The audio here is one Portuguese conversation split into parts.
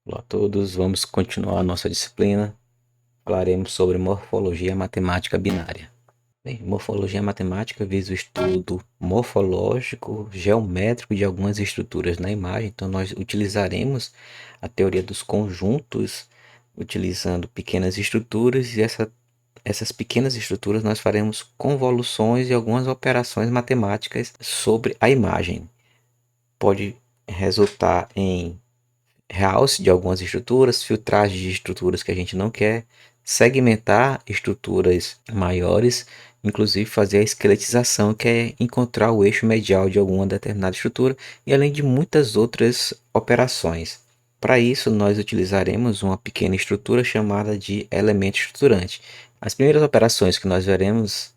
Olá a todos, vamos continuar a nossa disciplina. Falaremos sobre morfologia matemática binária. Bem, morfologia matemática visa o estudo morfológico, geométrico de algumas estruturas na imagem. Então, nós utilizaremos a teoria dos conjuntos, utilizando pequenas estruturas, e essas pequenas estruturas nós faremos convoluções e algumas operações matemáticas sobre a imagem. Pode resultar em realce de algumas estruturas, filtragem de estruturas que a gente não quer, segmentar estruturas maiores, inclusive fazer a esqueletização, que é encontrar o eixo medial de alguma determinada estrutura, e além de muitas outras operações. Para isso, nós utilizaremos uma pequena estrutura chamada de elemento estruturante. As primeiras operações que nós veremos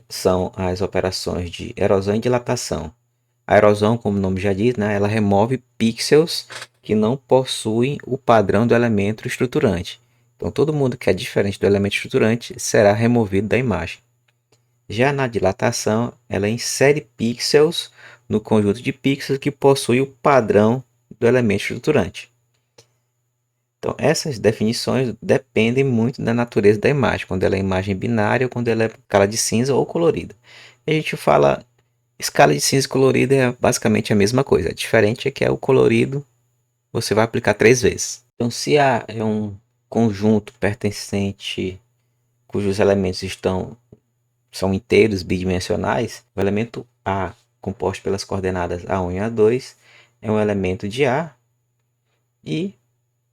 são as operações de erosão e dilatação. A erosão, como o nome já diz, né, ela remove pixels que não possuem o padrão do elemento estruturante. Então, todo mundo que é diferente do elemento estruturante será removido da imagem. Já na dilatação, ela insere pixels no conjunto de pixels que possui o padrão do elemento estruturante. Então, essas definições dependem muito da natureza da imagem, quando ela é imagem binária ou quando ela é escala de cinza ou colorida. A gente fala escala de cinza e colorida é basicamente a mesma coisa. A diferente é que o colorido você vai aplicar 3 vezes. Então, se A é um conjunto pertencente cujos elementos são inteiros bidimensionais, o elemento A, composto pelas coordenadas A1 e A2, é um elemento de A e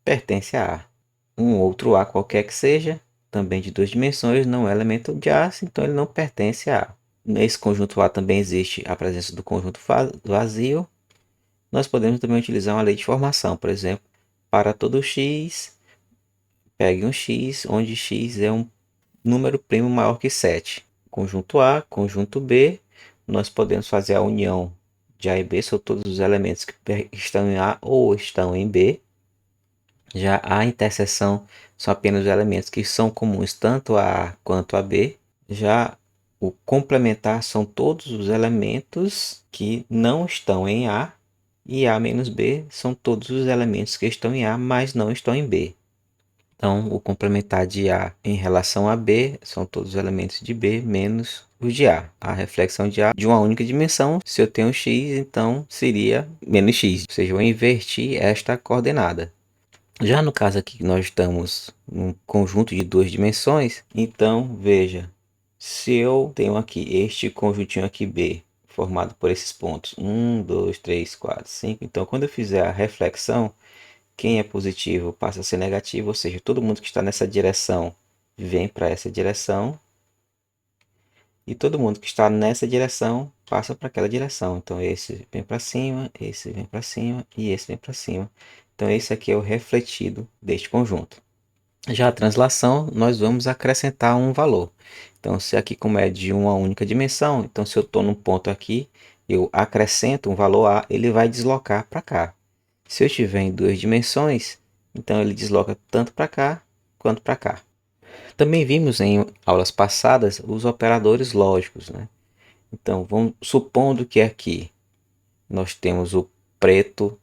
pertence a A. Um outro A qualquer que seja, também de 2 dimensões, não é elemento de A, então ele não pertence a A. Nesse conjunto A também existe a presença do conjunto vazio. Nós podemos também utilizar uma lei de formação, por exemplo, para todo x, pegue um x, onde x é um número primo maior que 7. Conjunto A, conjunto B, nós podemos fazer a união de A e B, são todos os elementos que estão em A ou estão em B. Já a interseção são apenas os elementos que são comuns tanto a A quanto a B. Já o complementar são todos os elementos que não estão em A, e A menos B são todos os elementos que estão em A, mas não estão em B. Então, o complementar de A em relação a B são todos os elementos de B menos os de A. A reflexão de A de uma única dimensão, se eu tenho x, então seria menos x, ou seja, eu inverti esta coordenada. Já no caso aqui que nós estamos num conjunto de 2 dimensões, então veja, se eu tenho aqui este conjuntinho aqui B, formado por esses pontos 1, 2, 3, 4, 5, então quando eu fizer a reflexão, quem é positivo passa a ser negativo, ou seja, todo mundo que está nessa direção vem para essa direção, e todo mundo que está nessa direção passa para aquela direção. Então esse vem para cima, esse vem para cima e esse vem para cima. Então esse aqui é o refletido deste conjunto. Já a translação, nós vamos acrescentar um valor. Então, se aqui como é de uma única dimensão, então se eu estou num ponto aqui, eu acrescento um valor A, ele vai deslocar para cá. Se eu estiver em 2 dimensões, então ele desloca tanto para cá quanto para cá. Também vimos em aulas passadas os operadores lógicos, né? Então, vamos supondo que aqui nós temos o preto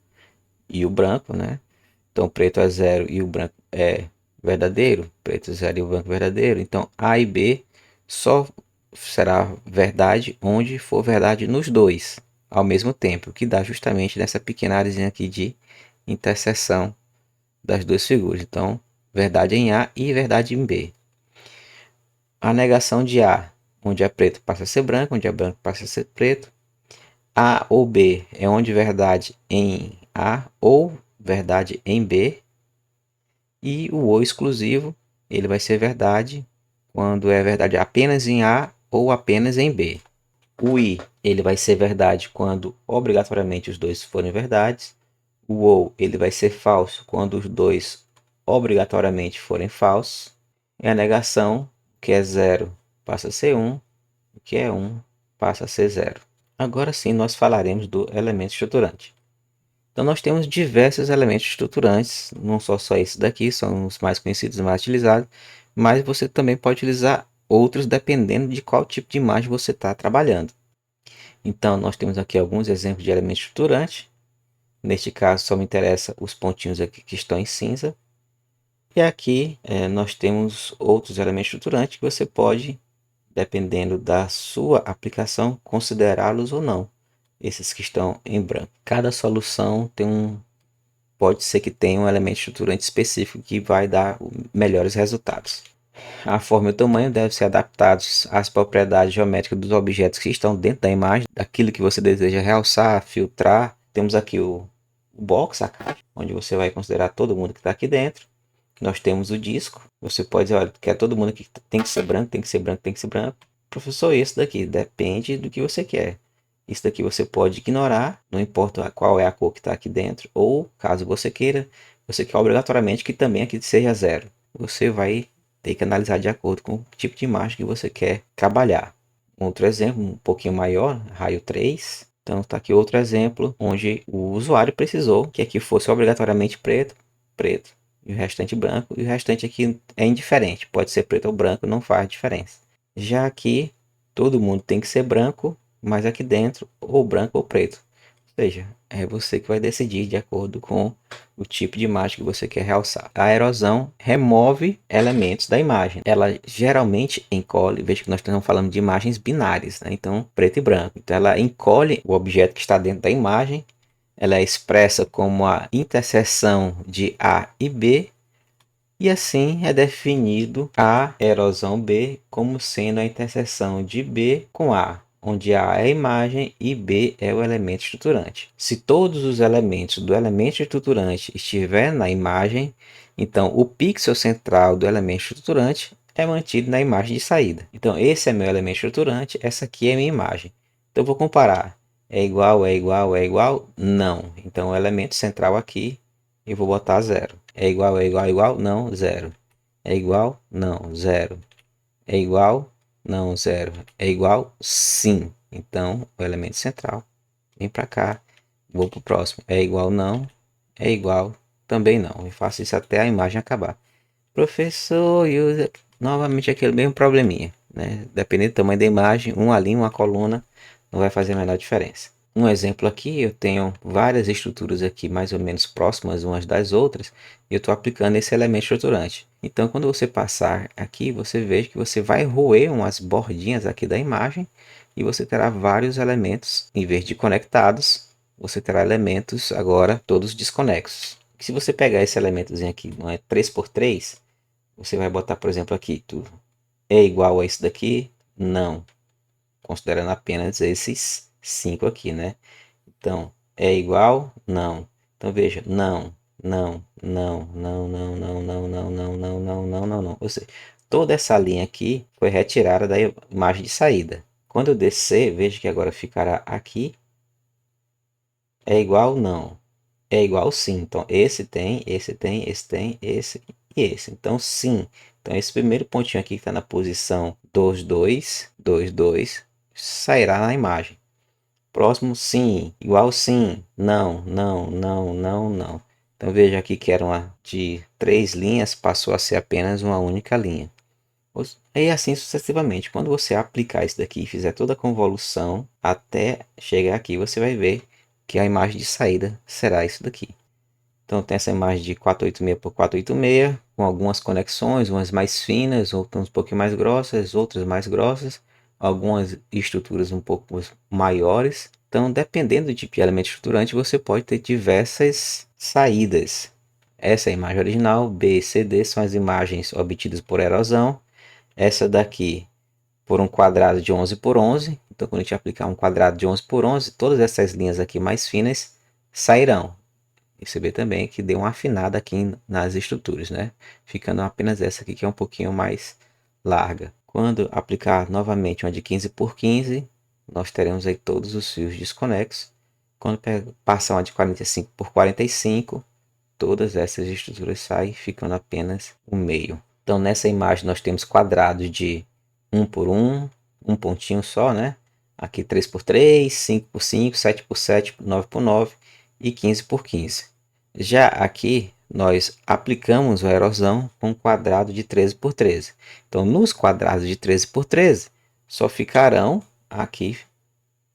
e o branco, né? Então, o preto é zero e o branco é verdadeiro. Preto é zero e o branco é verdadeiro. Então, A e B só será verdade onde for verdade nos dois ao mesmo tempo, que dá justamente nessa pequena área aqui de interseção das duas figuras. Então, verdade em A e verdade em B. A negação de A, onde é preto passa a ser branco, onde é branco passa a ser preto. A ou B é onde verdade em A ou verdade em B. E o ou exclusivo, ele vai ser verdade quando é verdade apenas em A ou apenas em B. O i, ele vai ser verdade quando obrigatoriamente os dois forem verdades. O ou, ele vai ser falso quando os dois obrigatoriamente forem falsos. E a negação, que é zero, passa a ser 1, o que é 1 passa a ser zero. Agora sim, nós falaremos do elemento estruturante. Então nós temos diversos elementos estruturantes, não só esses daqui, são os mais conhecidos e mais utilizados, mas você também pode utilizar outros dependendo de qual tipo de imagem você está trabalhando. Então nós temos aqui alguns exemplos de elementos estruturantes. Neste caso, só me interessa os pontinhos aqui que estão em cinza. E aqui nós temos outros elementos estruturantes que você pode, dependendo da sua aplicação, considerá-los ou não. Esses que estão em branco. Cada solução pode ser que tenha um elemento estruturante específico que vai dar melhores resultados. A forma e o tamanho devem ser adaptados às propriedades geométricas dos objetos que estão dentro da imagem, daquilo que você deseja realçar, filtrar. Temos aqui o box, a caixa, onde você vai considerar todo mundo que está aqui dentro. Nós temos o disco. Você pode dizer, olha, quer todo mundo que tem que ser branco, tem que ser branco, tem que ser branco. Professor, esse daqui depende do que você quer. Isso daqui você pode ignorar, não importa qual é a cor que está aqui dentro. Ou, caso você queira, você quer obrigatoriamente que também aqui seja zero. Você vai ter que analisar de acordo com o tipo de imagem que você quer trabalhar. Outro exemplo, um pouquinho maior, raio 3. Então, está aqui outro exemplo, onde o usuário precisou que aqui fosse obrigatoriamente preto, preto, e o restante branco, e o restante aqui é indiferente, pode ser preto ou branco, não faz diferença. Já aqui, todo mundo tem que ser branco, mas aqui dentro, ou branco ou preto. Ou seja, é você que vai decidir de acordo com o tipo de imagem que você quer realçar. A erosão remove elementos da imagem. Ela geralmente encolhe, veja que nós estamos falando de imagens binárias, né? Então preto e branco. Então ela encolhe o objeto que está dentro da imagem. Ela é expressa como a interseção de A e B. E assim é definido a erosão B como sendo a interseção de B com A, onde A é a imagem e B é o elemento estruturante. Se todos os elementos do elemento estruturante estiverem na imagem, então o pixel central do elemento estruturante é mantido na imagem de saída. Então esse é meu elemento estruturante, essa aqui é minha imagem. Então eu vou comparar. É igual, é igual, é igual? Não. Então o elemento central aqui eu vou botar zero. É igual, é igual, é igual? Não, zero. É igual? Não, zero. É igual? Não, zero. É igual? Sim. Então, o elemento central. Vem para cá. Vou para o próximo. É igual? Não. É igual? Também não. E faço isso até a imagem acabar. Professor, usa novamente aquele mesmo probleminha, né? Dependendo do tamanho da imagem, uma linha, uma coluna, não vai fazer a menor diferença. Um exemplo aqui, eu tenho várias estruturas aqui mais ou menos próximas umas das outras, e eu estou aplicando esse elemento estruturante. Então, quando você passar aqui, você veja que você vai roer umas bordinhas aqui da imagem, e você terá vários elementos, em vez de conectados, você terá elementos agora todos desconexos. Se você pegar esse elementozinho aqui, não é 3x3, você vai botar, por exemplo, aqui, tudo é igual a isso daqui? Não, considerando apenas esses 5 aqui, né? Então, é igual? Não. Então veja, não, não, não, não, não, não, não, não, não, não, não, não, não, não. Ou seja, toda essa linha aqui foi retirada da imagem de saída. Quando eu descer, veja que agora ficará aqui. É igual? Não. É igual sim. Então, esse tem, esse tem, esse tem, esse e esse. Então, sim. Então, esse primeiro pontinho aqui que está na posição 2, 2, 2, 2, sairá na imagem. Próximo, sim. Igual sim. Não, não, não, não, não. Então, veja aqui que era uma de 3 linhas, passou a ser apenas uma única linha. E assim sucessivamente. Quando você aplicar isso daqui e fizer toda a convolução até chegar aqui, você vai ver que a imagem de saída será isso daqui. Então tem essa imagem de 486 por 486, com algumas conexões, umas mais finas, outras um pouquinho mais grossas, outras mais grossas, algumas estruturas um pouco maiores. Então, dependendo do tipo de elemento estruturante, você pode ter diversas saídas. Essa é a imagem original, B, C, D são as imagens obtidas por erosão. Essa daqui por um quadrado de 11 por 11. Então, quando a gente aplicar um quadrado de 11 por 11, todas essas linhas aqui mais finas sairão. Perceber também que deu uma afinada aqui nas estruturas, né? Ficando apenas essa aqui que é um pouquinho mais larga. Quando aplicar novamente uma de 15 por 15, nós teremos aí todos os fios desconexos. Quando passar uma de 45 por 45, todas essas estruturas saem ficando apenas o meio. Então nessa imagem nós temos quadrados de 1 por 1, um pontinho só, né? Aqui 3 por 3, 5 por 5, 7 por 7, 9 por 9 e 15 por 15. Já aqui nós aplicamos a erosão com um quadrado de 13 por 13. Então nos quadrados de 13 por 13 só ficarão aqui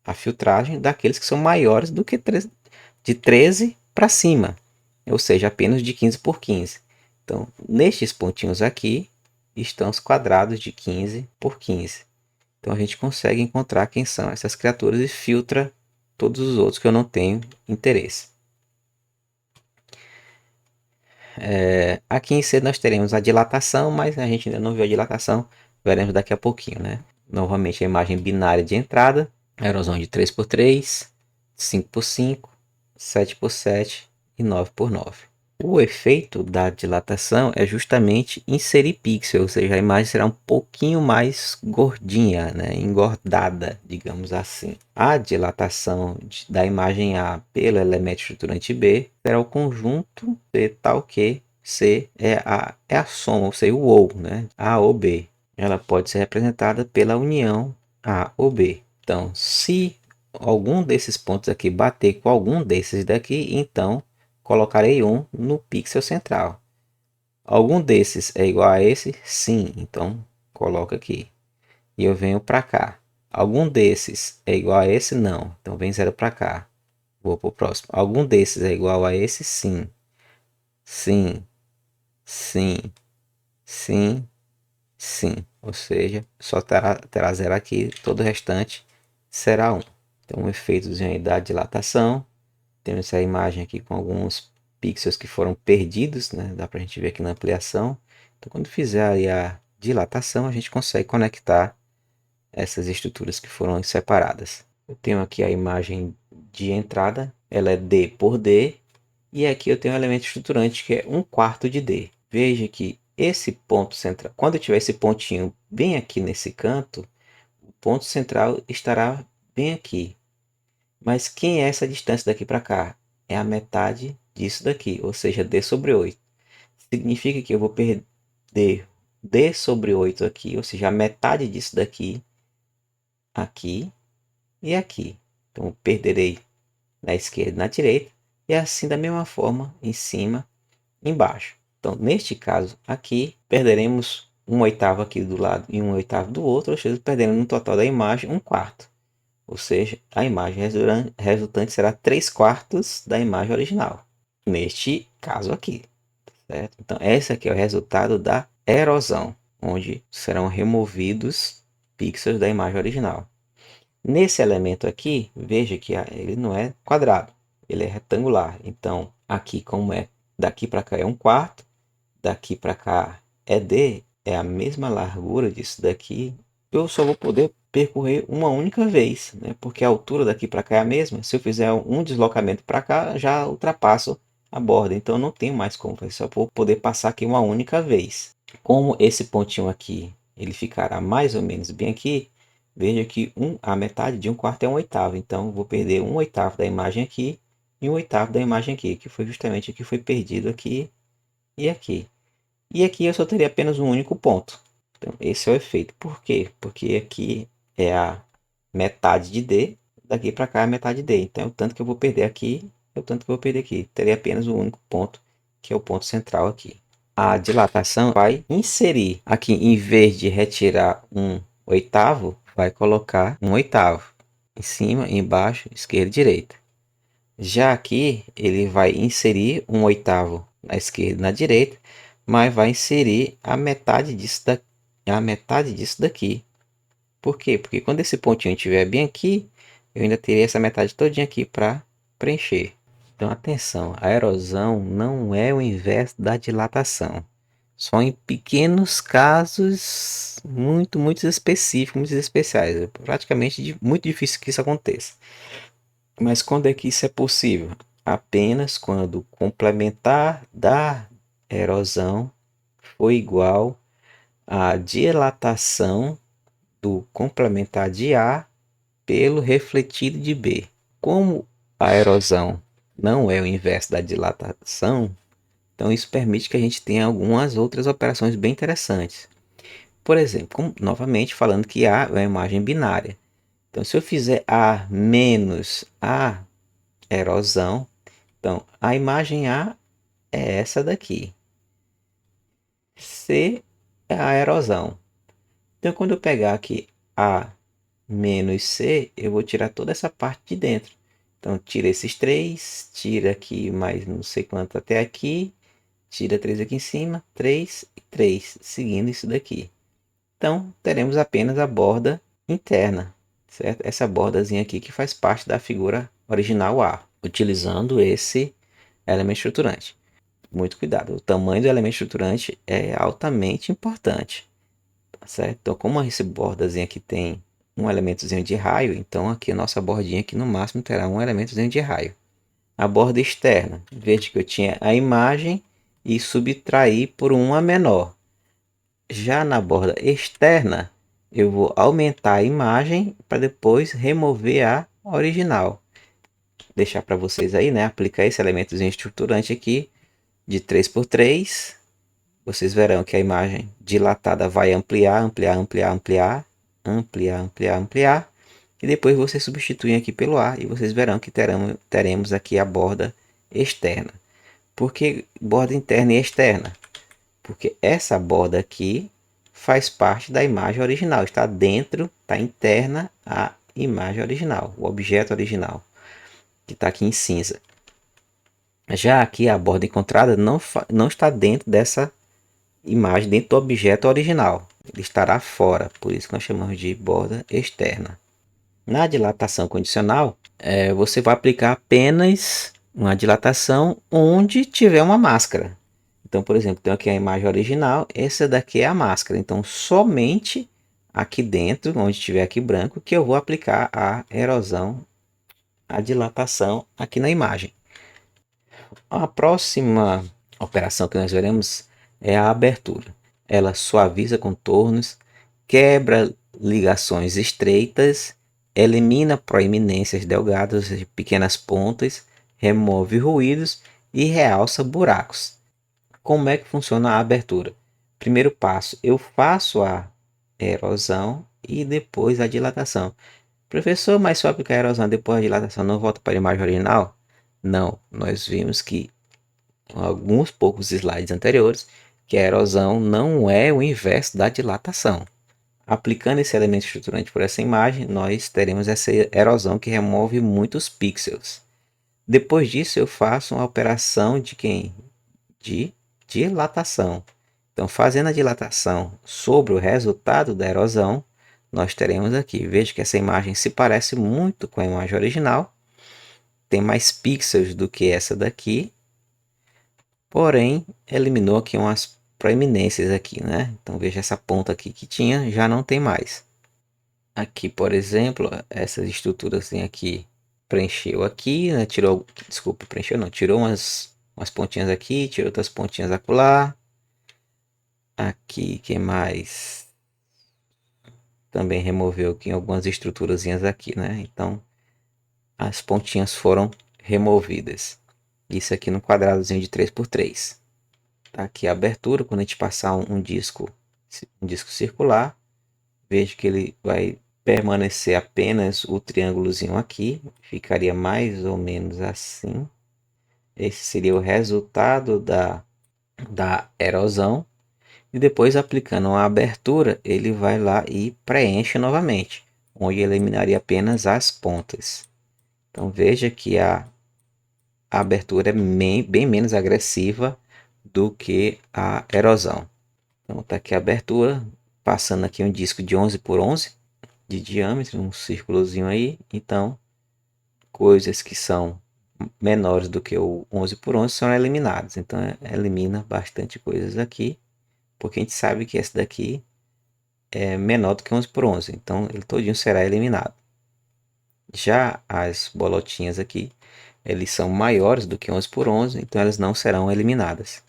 a filtragem daqueles que são maiores do que 13 de 13 para cima, ou seja, apenas de 15 por 15. Então, nestes pontinhos aqui estão os quadrados de 15 por 15. Então, a gente consegue encontrar quem são essas criaturas e filtra todos os outros que eu não tenho interesse. Aqui em C nós teremos a dilatação, mas a gente ainda não viu a dilatação, veremos daqui a pouquinho, né? Novamente a imagem binária de entrada, erosão de 3 por 3, 5 por 5, 7 por 7 e 9 por 9. O efeito da dilatação é justamente inserir pixel, ou seja, a imagem será um pouquinho mais gordinha, né? Engordada, digamos assim. A dilatação da imagem A pelo elemento estruturante B será o conjunto de tal que C é a soma, ou seja, o ou, né? A ou B. Ela pode ser representada pela união A ou B. Então, se algum desses pontos aqui bater com algum desses daqui, então colocarei um no pixel central. Algum desses é igual a esse? Sim, então coloco aqui. E eu venho para cá. Algum desses é igual a esse? Não, então vem 0 para cá. Vou para o próximo. Algum desses é igual a esse? Sim. Sim, sim, sim, sim. Ou seja, só terá 0 aqui, todo o restante será 1. Então, um efeitozinho aí da dilatação. Temos essa imagem aqui com alguns pixels que foram perdidos, né? Dá para a gente ver aqui na ampliação. Então, quando fizer aí a dilatação, a gente consegue conectar essas estruturas que foram separadas. Eu tenho aqui a imagem de entrada, ela é D por D, e aqui eu tenho um elemento estruturante que é 1/4 de D. Veja que esse ponto central, quando eu tiver esse pontinho bem aqui nesse canto, o ponto central estará bem aqui. Mas quem é essa distância daqui para cá? É a metade disso daqui, ou seja, D sobre 8. Significa que eu vou perder D sobre 8 aqui, ou seja, a metade disso daqui, aqui e aqui. Então, eu perderei na esquerda e na direita, e assim da mesma forma, em cima e embaixo. Então, neste caso aqui, perderemos 1/8 aqui do lado e 1/8 do outro, ou seja, perdendo no total da imagem 1/4. Ou seja, a imagem resultante será 3/4 da imagem original. Neste caso aqui. Certo? Então, esse aqui é o resultado da erosão, onde serão removidos pixels da imagem original. Nesse elemento aqui, veja que ele não é quadrado, ele é retangular. Então, aqui como é daqui para cá é 1/4, daqui para cá é D, é a mesma largura disso daqui. Eu só vou poder percorrer uma única vez, né? Porque a altura daqui para cá é a mesma. Se eu fizer um deslocamento para cá, já ultrapasso a borda. Então não tenho mais como, eu só vou poder passar aqui uma única vez. Como esse pontinho aqui, ele ficará mais ou menos bem aqui, veja que a metade de 1/4 é 1/8. Então vou perder 1/8 da imagem aqui e 1/8 da imagem aqui, que foi justamente o que foi perdido aqui e aqui. E aqui eu só teria apenas um único ponto. Então, esse é o efeito. Por quê? Porque aqui é a metade de D, daqui para cá é a metade de D. Então, o tanto que eu vou perder aqui é o tanto que eu vou perder aqui. Teria apenas um único ponto, que é o ponto central aqui. A dilatação vai inserir aqui, em vez de retirar 1/8, vai colocar 1/8 em cima, embaixo, esquerda e direita. Já aqui ele vai inserir 1/8 na esquerda e na direita, mas vai inserir a metade disso daqui. Por quê? Porque quando esse pontinho estiver bem aqui, eu ainda teria essa metade todinha aqui para preencher. Então atenção, a erosão não é o inverso da dilatação. Só em pequenos casos muito específicos, muito especiais. É praticamente muito difícil que isso aconteça. Mas quando é que isso é possível? Apenas quando o complementar da erosão for igual à dilatação do complementar de A pelo refletido de B. Como a erosão não é o inverso da dilatação, então isso permite que a gente tenha algumas outras operações bem interessantes. Por exemplo, novamente falando que A é uma imagem binária. Então, se eu fizer A menos A erosão, então a imagem A é essa daqui. C é a erosão. Então, quando eu pegar aqui A menos C, eu vou tirar toda essa parte de dentro. Então tira esses 3, tira aqui mais não sei quanto até aqui, tira 3 aqui em cima, 3 e 3, seguindo isso daqui. Então teremos apenas a borda interna, certo? Essa bordazinha aqui que faz parte da figura original A, utilizando esse elemento estruturante. Muito cuidado, o tamanho do elemento estruturante é altamente importante, tá certo? Então como esse bordazinho aqui tem um elementozinho de raio, então aqui a nossa bordinha aqui no máximo terá um elementozinho de raio. A borda externa, veja que eu tinha a imagem e subtraí por uma menor. Já na borda externa, eu vou aumentar a imagem para depois remover a original. Deixar para vocês aí, né? Aplicar esse elementozinho estruturante aqui de 3 por 3. Vocês verão que a imagem dilatada vai ampliar, ampliar, ampliar, ampliar, ampliar, ampliar, ampliar. E depois vocês substituem aqui pelo A e vocês verão que teremos aqui a borda externa. Por que borda interna e externa? Porque essa borda aqui faz parte da imagem original, está dentro, está interna à imagem original, o objeto original, que está aqui em cinza. Já aqui a borda encontrada não está dentro dessa imagem, dentro do objeto original. Ele estará fora, por isso que nós chamamos de borda externa. Na dilatação condicional, você vai aplicar apenas uma dilatação onde tiver uma máscara. Então, por exemplo, tem aqui a imagem original, essa daqui é a máscara. Então, somente aqui dentro, onde tiver aqui branco, que eu vou aplicar a erosão, a dilatação aqui na imagem. A próxima operação que nós veremos é a abertura. Ela suaviza contornos, quebra ligações estreitas, elimina proeminências delgadas de pequenas pontas, remove ruídos e realça buracos. Como é que funciona a abertura? Primeiro passo, eu faço a erosão e depois a dilatação. Professor, mas se eu aplicar a erosão depois a dilatação não volta para a imagem original? Não, nós vimos que alguns poucos slides anteriores que a erosão não é o inverso da dilatação. Aplicando esse elemento estruturante por essa imagem, nós teremos essa erosão que remove muitos pixels. Depois disso, eu faço uma operação de quem? De dilatação. Então, fazendo a dilatação sobre o resultado da erosão, nós teremos aqui, veja que essa imagem se parece muito com a imagem original, tem mais pixels do que essa daqui, porém eliminou aqui umas proeminências aqui, né? Então veja essa ponta aqui que tinha, já não tem mais. Aqui, por exemplo, essas estruturas assim aqui preencheu aqui, né? Tirou, desculpa, preencheu não, tirou umas pontinhas aqui, tirou outras pontinhas acolá. Aqui, que mais? Também removeu aqui algumas estruturazinhas aqui, né? Então, as pontinhas foram removidas. Isso aqui no quadradozinho de 3 por 3. Tá aqui a abertura, quando a gente passar um disco circular, veja que ele vai permanecer apenas o triângulozinho aqui, ficaria mais ou menos assim. Esse seria o resultado da erosão. E depois, aplicando uma abertura, ele vai lá e preenche novamente, onde eliminaria apenas as pontas. Então veja que a abertura é bem menos agressiva do que a erosão. Então está aqui a abertura, passando aqui um disco de 11 por 11 de diâmetro, um círculozinho aí. Então, coisas que são menores do que o 11 por 11 são eliminadas. Então, elimina bastante coisas aqui, porque a gente sabe que esse daqui é menor do que 11 por 11. Então, ele todinho será eliminado. Já as bolotinhas aqui, eles são maiores do que 11 por 11, então elas não serão eliminadas.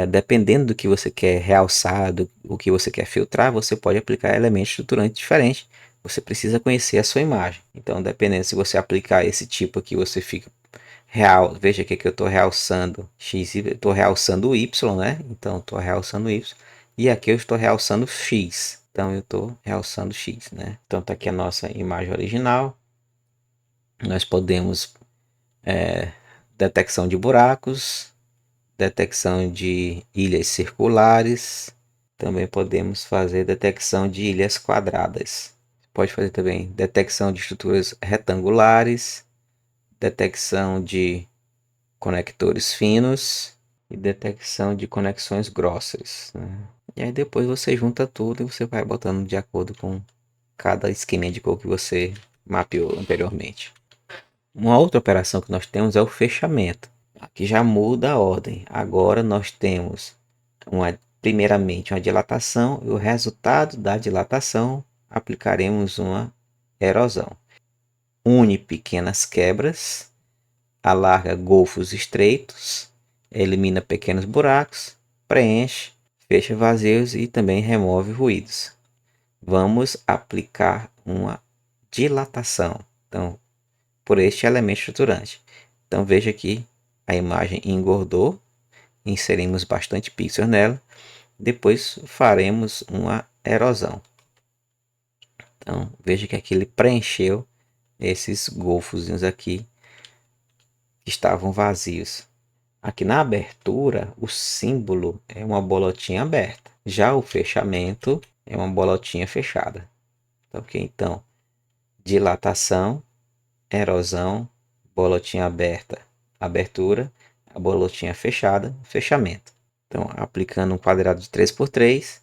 Dependendo do que você quer realçar, o que você quer filtrar, você pode aplicar elementos estruturantes diferentes. Você precisa conhecer a sua imagem. Então, dependendo se você aplicar esse tipo aqui, você fica real. Veja aqui que eu estou realçando x, estou realçando o y, né? Então, estou realçando y. E aqui eu estou realçando x. Então, eu estou realçando x, né? Então, está aqui a nossa imagem original. Nós podemos detecção de buracos, detecção de ilhas circulares. Também podemos fazer detecção de ilhas quadradas. Pode fazer também detecção de estruturas retangulares, detecção de conectores finos e detecção de conexões grossas, né? E aí depois você junta tudo e você vai botando de acordo com cada esquema de cor que você mapeou anteriormente. Uma outra operação que nós temos é o fechamento. Aqui já muda a ordem. Agora nós temos primeiramente uma dilatação e o resultado da dilatação aplicaremos uma erosão. Une pequenas quebras, alarga golfos estreitos, elimina pequenos buracos, preenche, fecha vazios e também remove ruídos. Vamos aplicar uma dilatação, então, por este elemento estruturante. Então veja que a imagem engordou, inserimos bastante pixels nela, depois faremos uma erosão. Então veja que aqui ele preencheu esses golfozinhos aqui que estavam vazios. Aqui na abertura, o símbolo é uma bolotinha aberta. Já o fechamento é uma bolotinha fechada. Ok? Então, dilatação, erosão, bolotinha aberta, abertura, a bolotinha fechada, fechamento. Então, aplicando um quadrado de 3×3.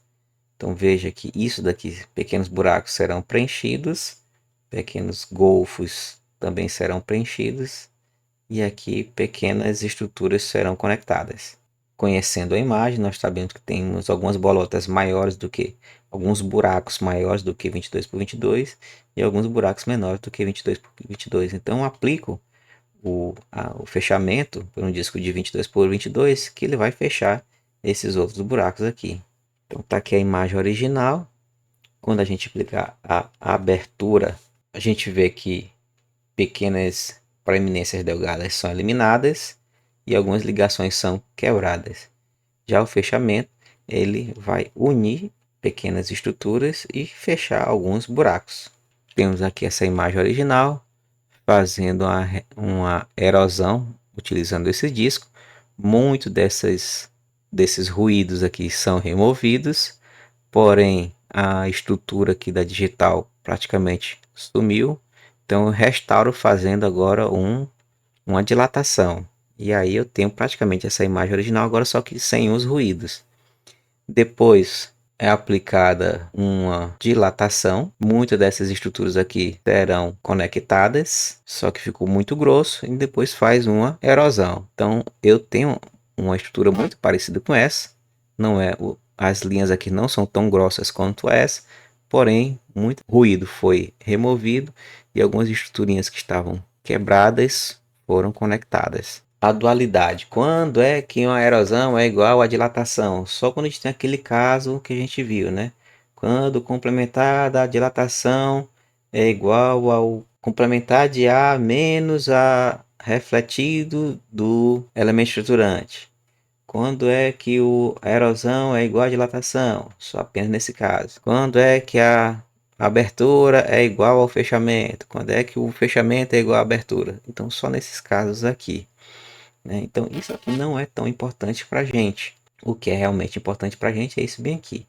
Então, veja que isso daqui, pequenos buracos serão preenchidos, pequenos golfos também serão preenchidos. E aqui pequenas estruturas serão conectadas. Conhecendo a imagem, nós sabemos que temos algumas bolotas maiores do que, alguns buracos maiores do que 22×22 e alguns buracos menores do que 22×22. Então aplico o fechamento por um disco de 22×22 que ele vai fechar esses outros buracos aqui. Então está aqui a imagem original. Quando a gente aplicar a abertura, a gente vê que pequenas proeminências delgadas são eliminadas e algumas ligações são quebradas. Já o fechamento, ele vai unir pequenas estruturas e fechar alguns buracos. Temos aqui essa imagem original, fazendo uma erosão utilizando esse disco. Muito desses ruídos aqui são removidos, porém a estrutura aqui da digital praticamente sumiu. Então eu restauro fazendo agora uma dilatação. E aí eu tenho praticamente essa imagem original agora, só que sem os ruídos. Depois é aplicada uma dilatação. Muitas dessas estruturas aqui serão conectadas, só que ficou muito grosso. E depois faz uma erosão. Então eu tenho uma estrutura muito parecida com essa. Não é as linhas aqui não são tão grossas quanto essa, porém muito ruído foi removido e algumas estruturinhas que estavam quebradas foram conectadas. A dualidade. Quando é que uma erosão é igual a dilatação? Só quando a gente tem aquele caso que a gente viu, né? Quando o complementar da dilatação é igual ao complementar de A menos A refletido do elemento estruturante. Quando é que a erosão é igual à dilatação? Só apenas nesse caso. Quando é que a abertura é igual ao fechamento? Quando é que o fechamento é igual à abertura? Então, só nesses casos aqui, né? Então, isso aqui não é tão importante para a gente. O que é realmente importante para a gente é isso bem aqui,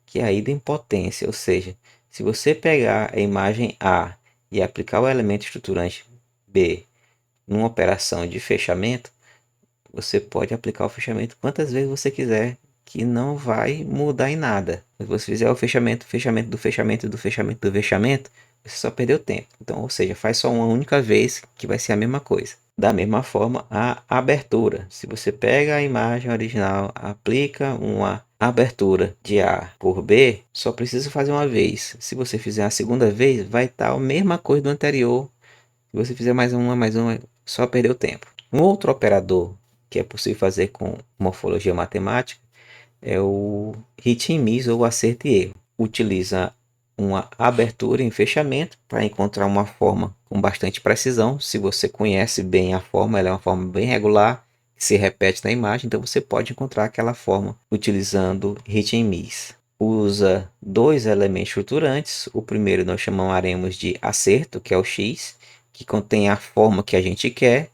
que é a idempotência. Ou seja, se você pegar a imagem A e aplicar o elemento estruturante B numa operação de fechamento, você pode aplicar o fechamento quantas vezes você quiser, que não vai mudar em nada. Se você fizer o fechamento, fechamento do fechamento, do fechamento, do fechamento, você só perdeu tempo. Então, ou seja, faz só uma única vez que vai ser a mesma coisa. Da mesma forma, a abertura. Se você pega a imagem original, aplica uma abertura de A por B, só precisa fazer uma vez. Se você fizer a segunda vez, vai estar a mesma coisa do anterior. Se você fizer mais uma, só perdeu tempo. Um outro operador que é possível fazer com morfologia matemática é o hit and miss ou acerto e erro. Utiliza uma abertura em fechamento para encontrar uma forma com bastante precisão. Se você conhece bem a forma, ela é uma forma bem regular, que se repete na imagem, então você pode encontrar aquela forma utilizando hit and miss. Usa dois elementos estruturantes. O primeiro nós chamaremos de acerto, que é o x, que contém a forma que a gente quer.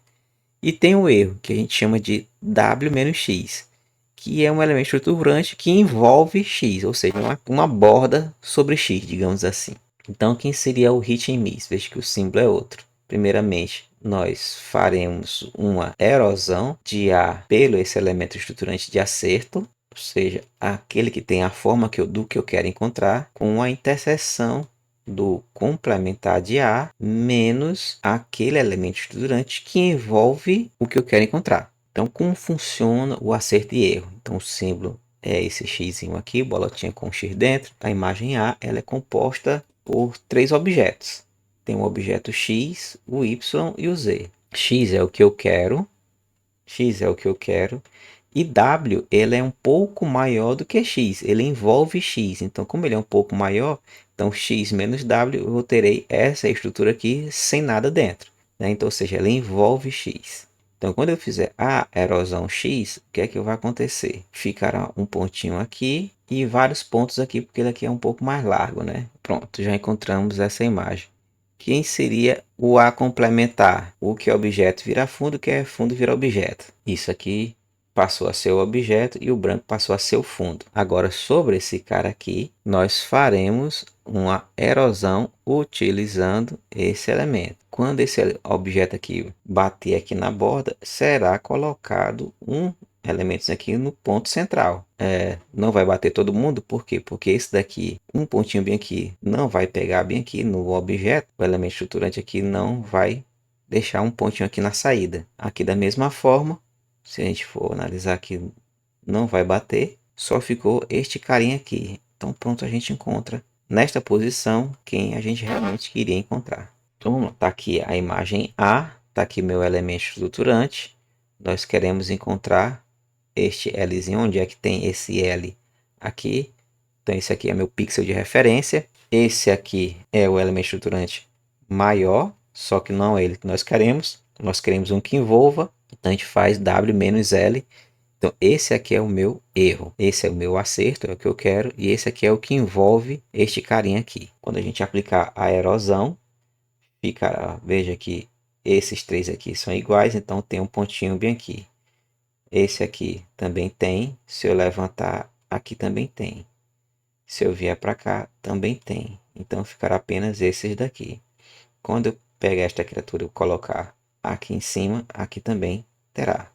E tem o erro, que a gente chama de W menos X, que é um elemento estruturante que envolve X, ou seja, uma borda sobre X, digamos assim. Então, quem seria o hit and miss? Veja que o símbolo é outro. Primeiramente, nós faremos uma erosão de A pelo esse elemento estruturante de acerto, ou seja, aquele que tem a forma do que eu quero encontrar, com a interseção do complementar de A menos aquele elemento estruturante que envolve o que eu quero encontrar. Então, como funciona o acerto e erro? Então, o símbolo é esse x aqui, bolotinha com x dentro. A imagem A ela é composta por três objetos. Tem o objeto x, o y e o z. X é o que eu quero. X é o que eu quero. E W ele é um pouco maior do que x. Ele envolve x. Então, como ele é um pouco maior, então x menos W eu terei essa estrutura aqui sem nada dentro, né? Então, ou seja, ele envolve x. Então, quando eu fizer a erosão x, o que é que vai acontecer? Ficará um pontinho aqui e vários pontos aqui, porque ele aqui é um pouco mais largo, né? Pronto, já encontramos essa imagem. Quem seria o A complementar? O que é objeto vira fundo, o que é fundo vira objeto. Isso aqui passou a ser o objeto e o branco passou a ser o fundo. Agora, sobre esse cara aqui, nós faremos uma erosão utilizando esse elemento. Quando esse objeto aqui bater aqui na borda, será colocado um elementos aqui no ponto central. Não vai bater todo mundo, por quê? Porque esse daqui, um pontinho bem aqui, não vai pegar bem aqui no objeto. O elemento estruturante aqui não vai deixar um pontinho aqui na saída. Aqui da mesma forma, se a gente for analisar aqui, não vai bater. Só ficou este carinha aqui. Então pronto, a gente encontra nesta posição quem a gente realmente queria encontrar. Então tá aqui a imagem A, tá aqui meu elemento estruturante. Nós queremos encontrar este Lzinho, onde é que tem esse L aqui. Então esse aqui é meu pixel de referência. Esse aqui é o elemento estruturante maior, só que não é ele que nós queremos. Nós queremos um que envolva, então a gente faz W menos L. Então esse aqui é o meu erro, esse é o meu acerto, é o que eu quero, e esse aqui é o que envolve este carinha aqui. Quando a gente aplicar a erosão, ficará, veja que esses três aqui são iguais, então tem um pontinho bem aqui. Esse aqui também tem. Se eu levantar, aqui também tem. Se eu vier para cá, também tem. Então ficará apenas esses daqui. Quando eu pegar esta criatura e colocar aqui em cima, aqui também terá.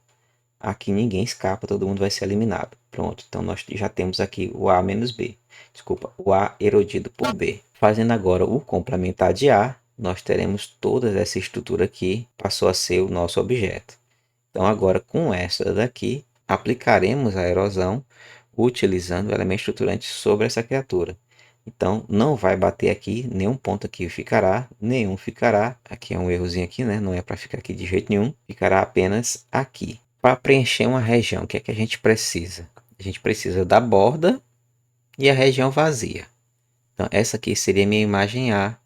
Aqui ninguém escapa, todo mundo vai ser eliminado. Pronto, então nós já temos aqui o A menos B. Desculpa, o A erodido por B. Fazendo agora o complementar de A, nós teremos toda essa estrutura aqui, passou a ser o nosso objeto. Então agora com essa daqui, aplicaremos a erosão utilizando o elemento estruturante sobre essa criatura. Então não vai bater aqui, nenhum ponto aqui ficará, nenhum ficará. Aqui é um errozinho aqui, né? Não é para ficar aqui de jeito nenhum. Ficará apenas aqui. Para preencher uma região, o que é que a gente precisa? A gente precisa da borda e a região vazia. Então essa aqui seria a minha imagem A.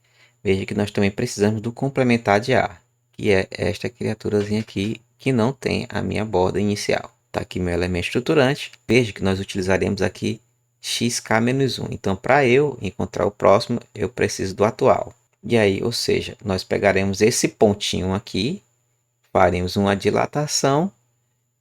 Veja que nós também precisamos do complementar de A, que é esta criaturazinha aqui que não tem a minha borda inicial. Está aqui meu elemento estruturante. Veja que nós utilizaremos aqui xk-1. Então, para eu encontrar o próximo, eu preciso do atual. E aí, ou seja, nós pegaremos esse pontinho aqui, faremos uma dilatação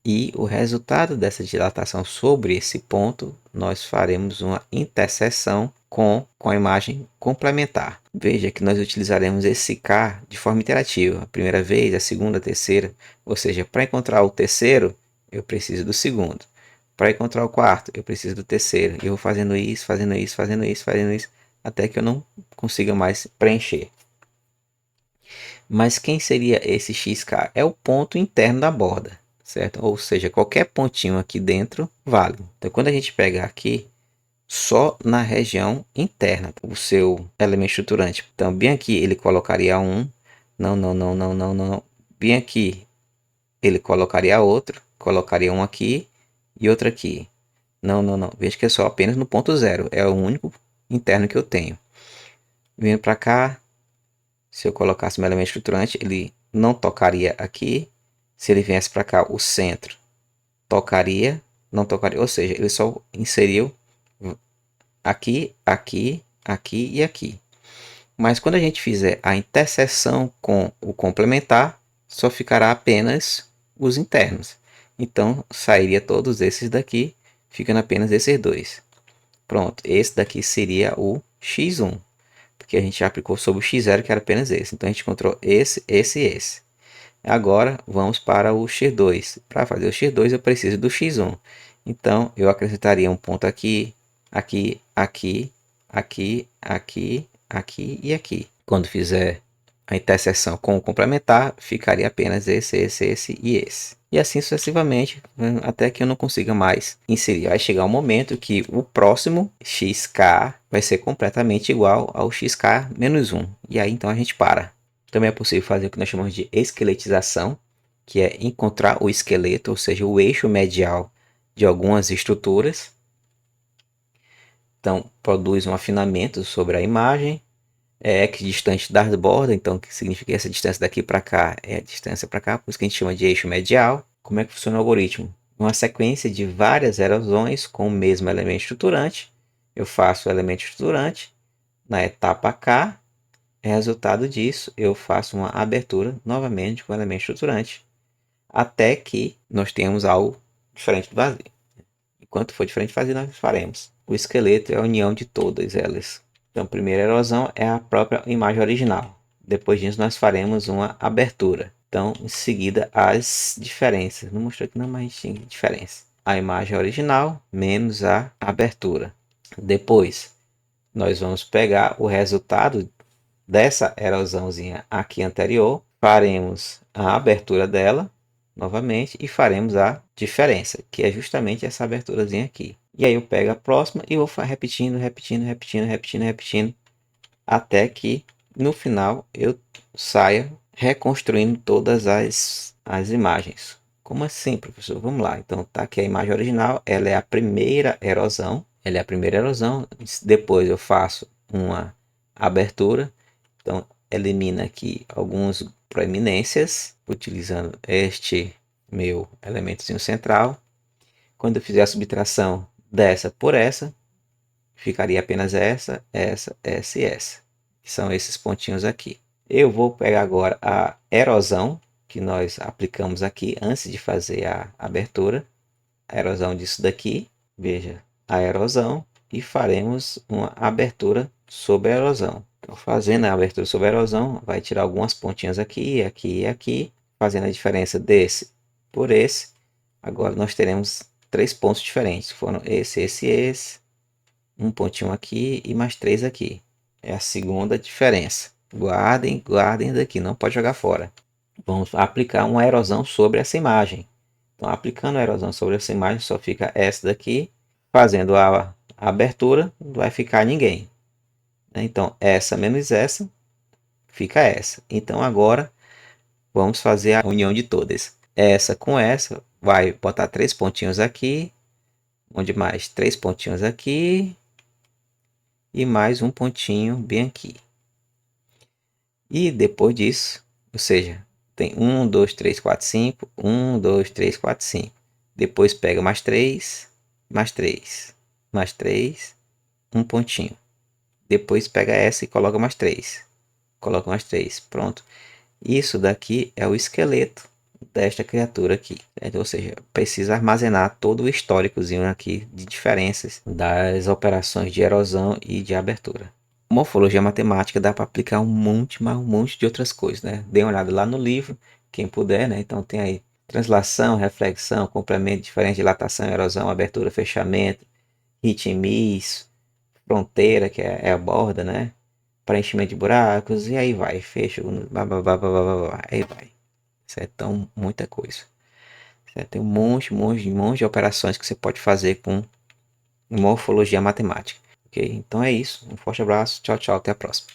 e o resultado dessa dilatação sobre esse ponto, nós faremos uma interseção com a imagem complementar. Veja que nós utilizaremos esse K de forma iterativa. A primeira vez, a segunda, a terceira. Ou seja, para encontrar o terceiro, eu preciso do segundo. Para encontrar o quarto, eu preciso do terceiro. E eu vou fazendo isso, fazendo isso, fazendo isso, fazendo isso, até que eu não consiga mais preencher. Mas quem seria esse XK? É o ponto interno da borda, certo? Ou seja, qualquer pontinho aqui dentro vale. Então, quando a gente pegar aqui, só na região interna, o seu elemento estruturante. Então, bem aqui ele colocaria um. Não, não, não, não, não, não. Bem aqui ele colocaria outro. Colocaria um aqui e outro aqui. Não, não, não. Veja que é só apenas no ponto zero. É o único interno que eu tenho. Vindo para cá, se eu colocasse meu elemento estruturante, ele não tocaria aqui. Se ele viesse para cá, o centro tocaria, não tocaria. Ou seja, ele só inseriu aqui, aqui, aqui e aqui. Mas quando a gente fizer a interseção com o complementar, só ficará apenas os internos. Então, sairia todos esses daqui, ficando apenas esses dois. Pronto, esse daqui seria o x1. porque a gente já aplicou sobre o x0, que era apenas esse. Então a gente encontrou esse, esse e esse. Agora vamos para o x2. Para fazer o x2 eu preciso do x1. Então eu acrescentaria um ponto aqui, aqui, aqui, aqui, aqui, aqui e aqui. Quando fizer a interseção com o complementar, ficaria apenas esse e esse. E assim sucessivamente, até que eu não consiga mais inserir. Vai chegar um momento que o próximo xk vai ser completamente igual ao xk menos 1. E aí então a gente para. Também é possível fazer o que nós chamamos de esqueletização, que é encontrar o esqueleto, ou seja, o eixo medial de algumas estruturas. Então, produz um afinamento sobre a imagem, é equidistante das bordas, então que significa que essa distância daqui para cá é a distância para cá, por isso que a gente chama de eixo medial. Como é que funciona o algoritmo? Uma sequência de várias erosões com o mesmo elemento estruturante. Eu faço o elemento estruturante na etapa K. Resultado disso, eu faço uma abertura novamente com o elemento estruturante, até que nós tenhamos algo diferente do vazio. Enquanto for diferente do vazio, nós faremos. O esqueleto é a união de todas elas. Então, a primeira erosão é a própria imagem original. Depois disso, nós faremos uma abertura. Então, em seguida, as diferenças. Não mostrou aqui não, mas tem diferença. A imagem original menos a abertura. Depois, nós vamos pegar o resultado dessa erosãozinha aqui anterior, faremos a abertura dela novamente e faremos a diferença, que é justamente essa aberturazinha aqui. E aí eu pego a próxima e vou repetindo, repetindo, até que no final eu saia reconstruindo todas as imagens. Como assim, professor? Vamos lá. Então tá aqui a imagem original, ela é a primeira erosão, depois eu faço uma abertura. Então, elimina aqui algumas proeminências, utilizando este meu elementozinho central. Quando eu fizer a subtração dessa por essa, ficaria apenas essa e essa. Que são esses pontinhos aqui. Eu vou pegar agora a erosão que nós aplicamos aqui antes de fazer a abertura. A erosão disso daqui, veja, a erosão, e faremos uma abertura sobre a erosão. Então, fazendo a abertura sobre a erosão, vai tirar algumas pontinhas aqui, aqui e aqui, fazendo a diferença desse por esse. Agora nós teremos 3 pontos diferentes, foram esse, um pontinho aqui e mais 3 aqui. É a segunda diferença. Guardem daqui, não pode jogar fora. Vamos aplicar uma erosão sobre essa imagem. Então, aplicando a erosão sobre essa imagem, só fica essa daqui. Fazendo a abertura, não vai ficar ninguém. Então, essa menos essa, fica essa. Então, agora, vamos fazer a união de todas. Essa com essa, vai botar 3 pontinhos aqui. Onde mais? 3 pontinhos aqui. E mais um pontinho bem aqui. E depois disso, ou seja, tem 1, 2, 3, 4, 5. 1, 2, 3, 4, 5. Depois pega mais 3, mais 3, mais 3, um pontinho. Depois pega essa e coloca mais 3. Coloca mais 3, pronto. Isso daqui é o esqueleto desta criatura aqui. Certo? Ou seja, precisa armazenar todo o históricozinho aqui de diferenças das operações de erosão e de abertura. Morfologia matemática dá para aplicar um monte de outras coisas, né? Dê uma olhada lá no livro, quem puder, né? Então tem aí translação, reflexão, complemento, diferente, dilatação, erosão, abertura, fechamento, ritmis, fronteira, que é a borda, né? Preenchimento de buracos, e aí vai, fecha, aí vai. Certo? Então, muita coisa. Certo? Tem um monte de operações que você pode fazer com morfologia matemática. Ok? Então é isso. Um forte abraço. Tchau, tchau. Até a próxima.